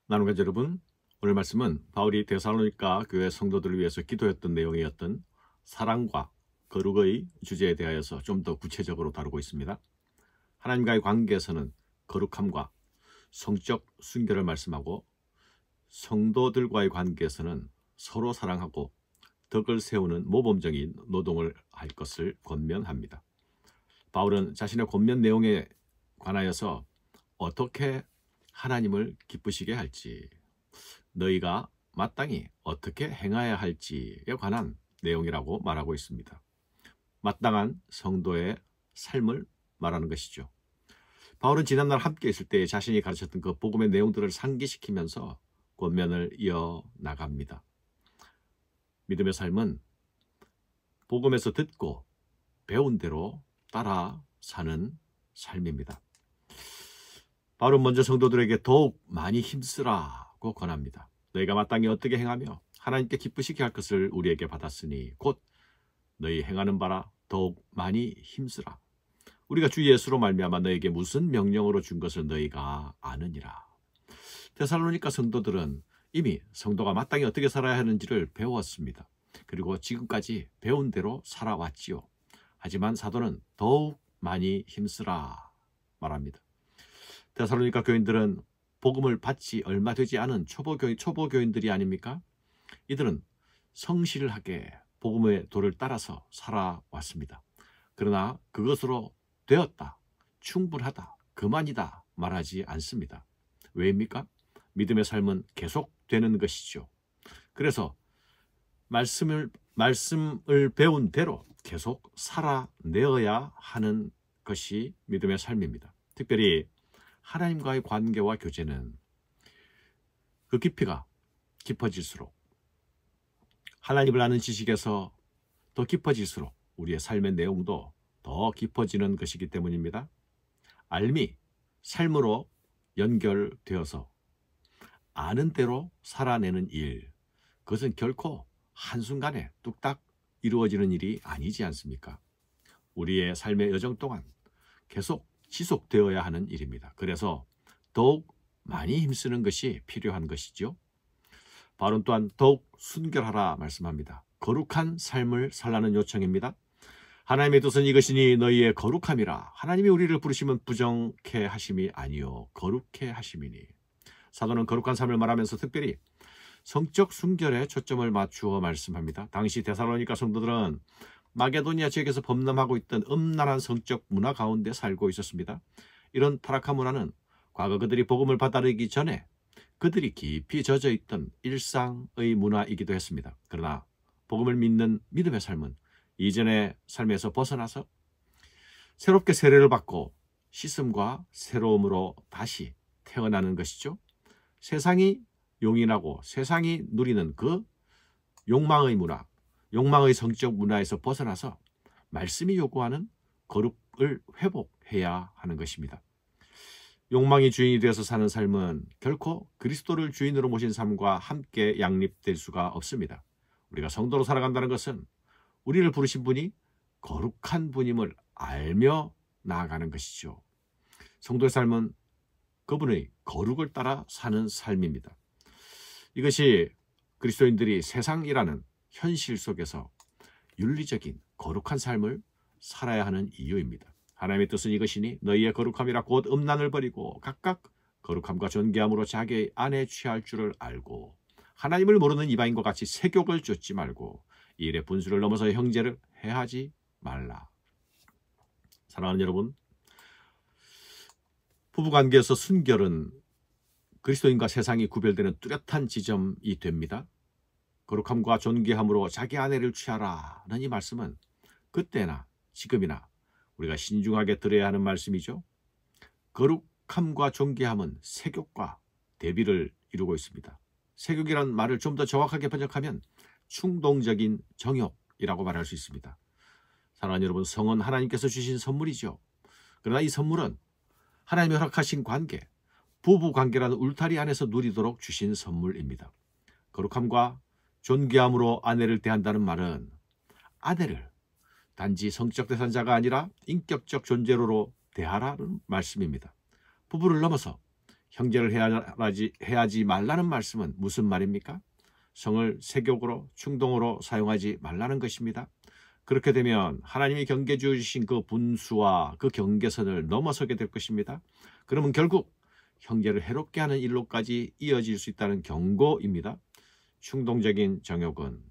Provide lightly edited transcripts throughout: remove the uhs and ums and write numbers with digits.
나눔가 여러분, 오늘 말씀은 바울이 데살로니가 교회 성도들을 위해서 기도했던 내용이었던 사랑과 거룩의 주제에 대하여서 좀 더 구체적으로 다루고 있습니다. 하나님과의 관계에서는 거룩함과 성적 순결을 말씀하고, 성도들과의 관계에서는 서로 사랑하고 덕을 세우는 모범적인 노동을 할 것을 권면합니다. 바울은 자신의 권면 내용에 관하여서 어떻게 하나님을 기쁘시게 할지, 너희가 마땅히 어떻게 행해야 할지에 관한 내용이라고 말하고 있습니다. 마땅한 성도의 삶을 말하는 것이죠. 바울은 지난날 함께 있을 때 자신이 가르쳤던 그 복음의 내용들을 상기시키면서 권면을 이어나갑니다. 믿음의 삶은 복음에서 듣고 배운 대로 따라 사는 삶입니다. 바울은 먼저 성도들에게 더욱 많이 힘쓰라고 권합니다. 너희가 마땅히 어떻게 행하며 하나님께 기쁘시게 할 것을 우리에게 받았으니 곧 너희 행하는 바라 더욱 많이 힘쓰라. 우리가 주 예수로 말미암아 너희에게 무슨 명령으로 준 것을 너희가 아느니라. 데살로니가 성도들은 이미 성도가 마땅히 어떻게 살아야 하는지를 배웠습니다. 그리고 지금까지 배운 대로 살아왔지요. 하지만 사도는 더욱 많이 힘쓰라 말합니다. 데살로니가 교인들은 복음을 받지 얼마 되지 않은 초보교인들이 아닙니까? 이들은 성실하게 복음의 도를 따라서 살아왔습니다. 그러나 그것으로 되었다, 충분하다, 그만이다 말하지 않습니다. 왜입니까? 믿음의 삶은 계속되는 것이죠. 그래서 말씀을 배운 대로 계속 살아내어야 하는 것이 믿음의 삶입니다. 특별히 하나님과의 관계와 교제는 그 깊이가 깊어질수록, 하나님을 아는 지식에서 더 깊어질수록 우리의 삶의 내용도 더 깊어지는 것이기 때문입니다. 알미, 삶으로 연결되어서 아는 대로 살아내는 일, 그것은 결코 한순간에 뚝딱 이루어지는 일이 아니지 않습니까? 우리의 삶의 여정 동안 계속 지속되어야 하는 일입니다. 그래서 더욱 많이 힘쓰는 것이 필요한 것이죠. 바울은 또한 더욱 순결하라 말씀합니다. 거룩한 삶을 살라는 요청입니다. 하나님의 뜻은 이것이니 너희의 거룩함이라. 하나님이 우리를 부르시면 부정케 하심이 아니요 거룩케 하심이니. 사도는 거룩한 삶을 말하면서 특별히 성적 순결에 초점을 맞추어 말씀합니다. 당시 데살로니가 성도들은 마게도니아 지역에서 범람하고 있던 음란한 성적 문화 가운데 살고 있었습니다. 이런 타락한 문화는 과거 그들이 복음을 받아들이기 전에 그들이 깊이 젖어 있던 일상의 문화이기도 했습니다. 그러나 복음을 믿는 믿음의 삶은 이전의 삶에서 벗어나서 새롭게 세례를 받고 씻음과 새로움으로 다시 태어나는 것이죠. 세상이 용인하고 세상이 누리는 그 욕망의 문화, 욕망의 성적 문화에서 벗어나서 말씀이 요구하는 거룩을 회복해야 하는 것입니다. 욕망이 주인이 되어서 사는 삶은 결코 그리스도를 주인으로 모신 삶과 함께 양립될 수가 없습니다. 우리가 성도로 살아간다는 것은 우리를 부르신 분이 거룩한 분임을 알며 나아가는 것이죠. 성도의 삶은 그분의 거룩을 따라 사는 삶입니다. 이것이 그리스도인들이 세상이라는 현실 속에서 윤리적인 거룩한 삶을 살아야 하는 이유입니다. 하나님의 뜻은 이것이니 너희의 거룩함이라 곧 음란을 버리고 각각 거룩함과 존귀함으로 자기의 안에 취할 줄을 알고 하나님을 모르는 이방인과 같이 세욕을 쫓지 말고 이 일의 분수를 넘어서 형제를 해하지 말라. 사랑하는 여러분, 부부관계에서 순결은 그리스도인과 세상이 구별되는 뚜렷한 지점이 됩니다. 거룩함과 존귀함으로 자기 아내를 취하라는 이 말씀은 그때나 지금이나 우리가 신중하게 들어야 하는 말씀이죠. 거룩함과 존귀함은 세욕과 대비를 이루고 있습니다. 세욕이란 말을 좀 더 정확하게 번역하면 충동적인 정욕이라고 말할 수 있습니다. 사랑하는 여러분, 성은 하나님께서 주신 선물이죠. 그러나 이 선물은 하나님이 허락하신 관계, 부부 관계라는 울타리 안에서 누리도록 주신 선물입니다. 거룩함과 존귀함으로 아내를 대한다는 말은 아내를 단지 성적 대상자가 아니라 인격적 존재로로 대하라는 말씀입니다. 부부를 넘어서 형제를 해하지 말라는 말씀은 무슨 말입니까? 성을 세욕으로 충동으로 사용하지 말라는 것입니다. 그렇게 되면 하나님이 경계 주신 그 분수와 그 경계선을 넘어서게 될 것입니다. 그러면 결국 형제를 해롭게 하는 일로까지 이어질 수 있다는 경고입니다. 충동적인 정욕은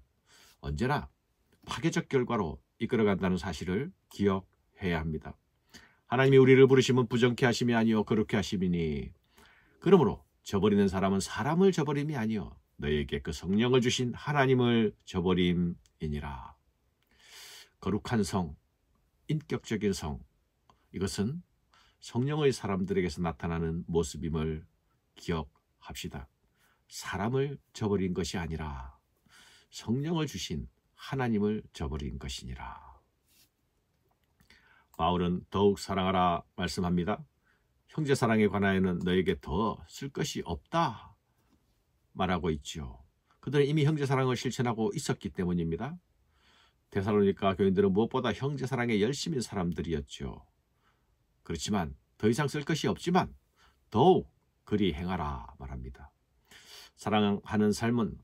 언제나 파괴적 결과로 이끌어간다는 사실을 기억해야 합니다. 하나님이 우리를 부르시면 부정케 하심이 아니요 거룩케 하심이니 그러므로 저버리는 사람은 사람을 저버림이 아니요 너에게 그 성령을 주신 하나님을 저버림이니라. 거룩한 성, 인격적인 성, 이것은 성령의 사람들에게서 나타나는 모습임을 기억합시다. 사람을 저버린 것이 아니라 성령을 주신 하나님을 저버린 것이니라. 바울은 더욱 사랑하라 말씀합니다. 형제 사랑에 관하여는 너에게 더 쓸 것이 없다 말하고 있지요. 그들은 이미 형제 사랑을 실천하고 있었기 때문입니다. 데살로니가 교인들은 무엇보다 형제 사랑에 열심인 사람들이었죠. 그렇지만 더 이상 쓸 것이 없지만 더욱 그리 행하라 말합니다. 사랑하는 삶은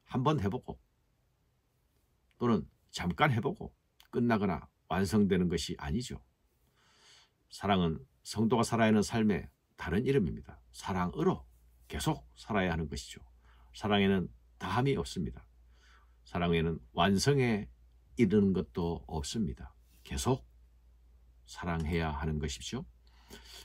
한번 해보고 또는 잠깐 해보고 끝나거나 완성되는 것이 아니죠. 사랑은 성도가 살아야 하는 삶의 다른 이름입니다. 사랑으로 계속 살아야 하는 것이죠. 사랑에는 다함이 없습니다. 사랑에는 완성에 이르는 것도 없습니다. 계속 사랑해야 하는 것이죠.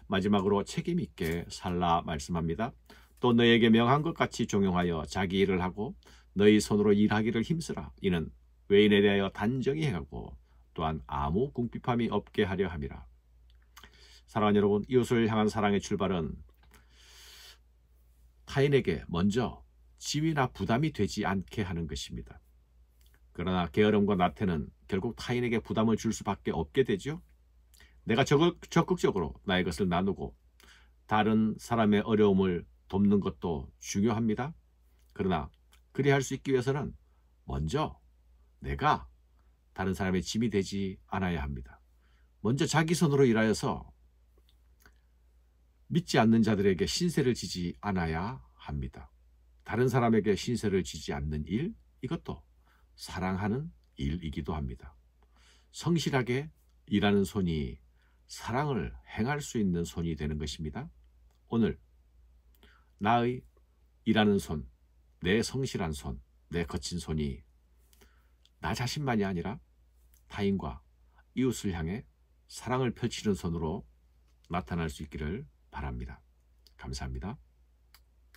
마지막으로 책임 있게 살라 말씀합니다. 또 너에게 명한 것 같이 종용하여 자기 일을 하고 너희 손으로 일하기를 힘쓰라. 이는 외인에 대하여 단정히 행하고 또한 아무 궁핍함이 없게 하려 함이라. 사랑하는 여러분, 이웃을 향한 사랑의 출발은 타인에게 먼저 지위나 부담이 되지 않게 하는 것입니다. 그러나 게으름과 나태는 결국 타인에게 부담을 줄 수밖에 없게 되죠. 내가 적극적으로 나의 것을 나누고 다른 사람의 어려움을 돕는 것도 중요합니다. 그러나 그리 할 수 있기 위해서는 먼저 내가 다른 사람의 짐이 되지 않아야 합니다. 먼저 자기 손으로 일하여서 믿지 않는 자들에게 신세를 지지 않아야 합니다. 다른 사람에게 신세를 지지 않는 일, 이것도 사랑하는 일이기도 합니다. 성실하게 일하는 손이 사랑을 행할 수 있는 손이 되는 것입니다. 오늘 나의 일하는 손, 내 성실한 손, 내 거친 손이 나 자신만이 아니라 타인과 이웃을 향해 사랑을 펼치는 손으로 나타날 수 있기를 바랍니다. 감사합니다.